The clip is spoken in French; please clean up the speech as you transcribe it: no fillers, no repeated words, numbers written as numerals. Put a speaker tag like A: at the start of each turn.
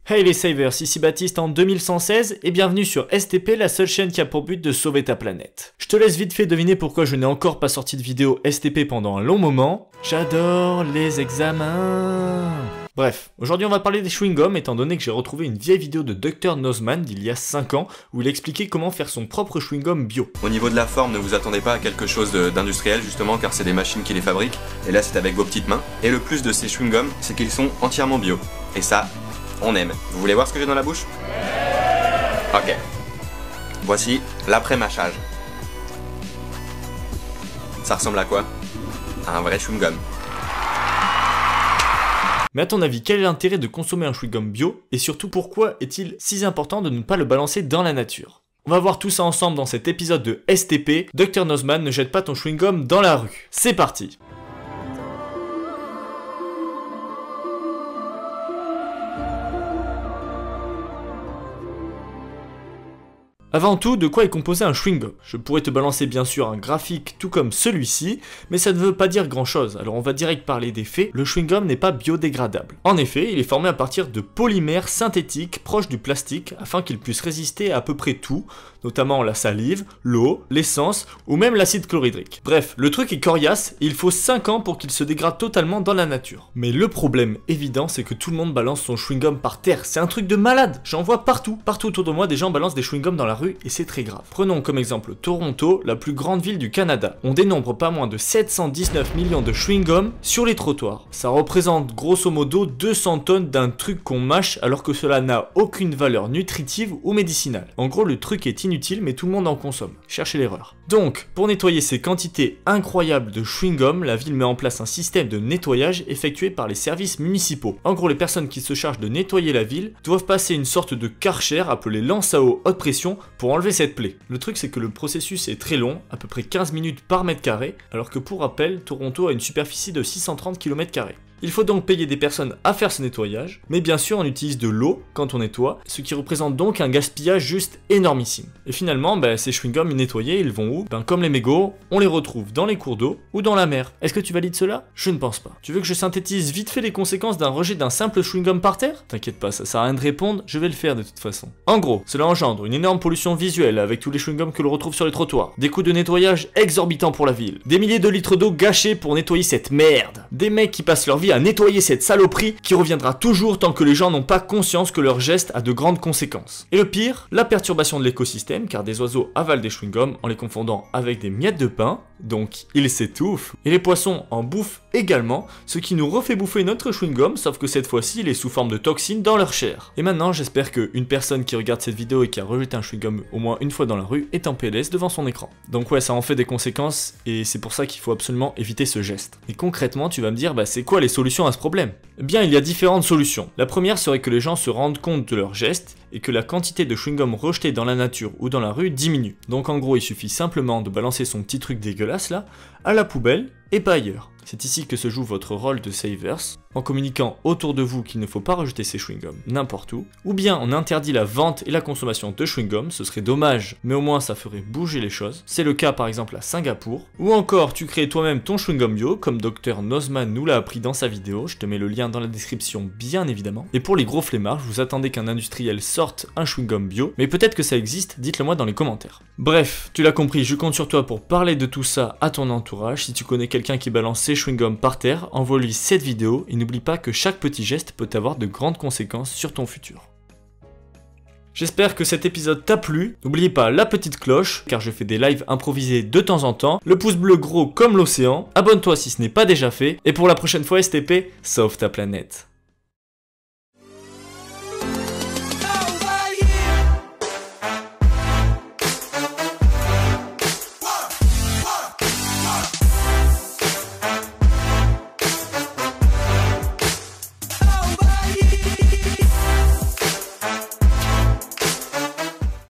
A: Hey les savers, ici Baptiste en 2116 et bienvenue sur STP, la seule chaîne qui a pour but de sauver ta planète. Je te laisse vite fait deviner pourquoi je n'ai encore pas sorti de vidéo STP pendant un long moment. J'adore les examens. Bref, aujourd'hui on va parler des chewing-gums étant donné que j'ai retrouvé une vieille vidéo de Dr Nozman d'il y a 5 ans où il expliquait comment faire son propre chewing-gum bio.
B: Au niveau de la forme, ne vous attendez pas à quelque chose d'industriel justement car c'est des machines qui les fabriquent et là c'est avec vos petites mains. Et le plus de ces chewing-gums, c'est qu'ils sont entièrement bio. Et ça, on aime. Vous voulez voir ce que j'ai dans la bouche? Ok. Voici l'après-mâchage. Ça ressemble à quoi? À un vrai chewing-gum.
A: Mais à ton avis, quel est l'intérêt de consommer un chewing-gum bio et surtout pourquoi est-il si important de ne pas le balancer dans la nature? On va voir tout ça ensemble dans cet épisode de STP. Dr Nozman, ne jette pas ton chewing-gum dans la rue. C'est parti! Avant tout, de quoi est composé un chewing-gum? Je pourrais te balancer bien sûr un graphique tout comme celui-ci, mais ça ne veut pas dire grand chose, alors on va direct parler des faits. Le chewing-gum n'est pas biodégradable. En effet, il est formé à partir de polymères synthétiques proches du plastique afin qu'il puisse résister à peu près tout, notamment la salive, l'eau, l'essence ou même l'acide chlorhydrique. Bref, le truc est coriace et il faut 5 ans pour qu'il se dégrade totalement dans la nature. Mais le problème évident, c'est que tout le monde balance son chewing-gum par terre. C'est un truc de malade, j'en vois partout. Partout autour de moi, des gens balancent des chewing-gums dans la rue et c'est très grave. Prenons comme exemple Toronto, la plus grande ville du Canada. On dénombre pas moins de 719 millions de chewing-gums sur les trottoirs. Ça représente grosso modo 200 tonnes d'un truc qu'on mâche alors que cela n'a aucune valeur nutritive ou médicinale. En gros, le truc est inutile mais tout le monde en consomme. Cherchez l'erreur. Donc, pour nettoyer ces quantités incroyables de chewing-gum, la ville met en place un système de nettoyage effectué par les services municipaux. En gros, les personnes qui se chargent de nettoyer la ville doivent passer une sorte de karcher appelé lance à eau haute pression pour enlever cette plaie. Le truc c'est que le processus est très long, à peu près 15 minutes par mètre carré, alors que pour rappel, Toronto a une superficie de 630 km². Il faut donc payer des personnes à faire ce nettoyage, mais bien sûr on utilise de l'eau quand on nettoie, ce qui représente donc un gaspillage juste énormissime. Et finalement, ces chewing-gums nettoyés, ils vont où? Comme les mégots, on les retrouve dans les cours d'eau ou dans la mer. Est-ce que tu valides cela? Je ne pense pas. Tu veux que je synthétise vite fait les conséquences d'un rejet d'un simple chewing-gum par terre? T'inquiète pas, ça sert à rien de répondre, je vais le faire de toute façon. En gros, cela engendre une énorme pollution visuelle avec tous les chewing-gums que l'on retrouve sur les trottoirs, des coûts de nettoyage exorbitants pour la ville, des milliers de litres d'eau gâchés pour nettoyer cette merde, des mecs qui passent leur vie à nettoyer cette saloperie qui reviendra toujours tant que les gens n'ont pas conscience que leur geste a de grandes conséquences. Et le pire, la perturbation de l'écosystème car des oiseaux avalent des chewing-gums en les confondant avec des miettes de pain, donc ils s'étouffent, et les poissons en bouffent également, ce qui nous refait bouffer notre chewing-gum, sauf que cette fois-ci il est sous forme de toxines dans leur chair. Et maintenant j'espère qu'une personne qui regarde cette vidéo et qui a rejeté un chewing-gum au moins une fois dans la rue est en PLS devant son écran. Donc ouais, ça en fait des conséquences et c'est pour ça qu'il faut absolument éviter ce geste. Et concrètement tu vas me dire, c'est quoi les solutions à ce problème? Eh bien, il y a différentes solutions. La première serait que les gens se rendent compte de leurs gestes et que la quantité de chewing-gum rejeté dans la nature ou dans la rue diminue. Donc en gros, il suffit simplement de balancer son petit truc dégueulasse là à la poubelle et pas ailleurs. C'est ici que se joue votre rôle de savers, en communiquant autour de vous qu'il ne faut pas rejeter ces chewing-gums n'importe où, ou bien on interdit la vente et la consommation de chewing-gum, ce serait dommage, mais au moins ça ferait bouger les choses. C'est le cas par exemple à Singapour, ou encore tu crées toi-même ton chewing-gum bio, comme Dr Nozman nous l'a appris dans sa vidéo, je te mets le lien dans la description bien évidemment. Et pour les gros flemmards, vous attendez qu'un industriel sorte un chewing-gum bio, mais peut-être que ça existe, dites-le moi dans les commentaires. Bref, tu l'as compris, je compte sur toi pour parler de tout ça à ton entourage. Si tu connais quelqu'un qui balance ses chewing-gum par terre, envoie-lui cette vidéo et n'oublie pas que chaque petit geste peut avoir de grandes conséquences sur ton futur. J'espère que cet épisode t'a plu, n'oubliez pas la petite cloche, car je fais des lives improvisés de temps en temps, le pouce bleu gros comme l'océan, abonne-toi si ce n'est pas déjà fait, et pour la prochaine fois STP, sauve ta planète.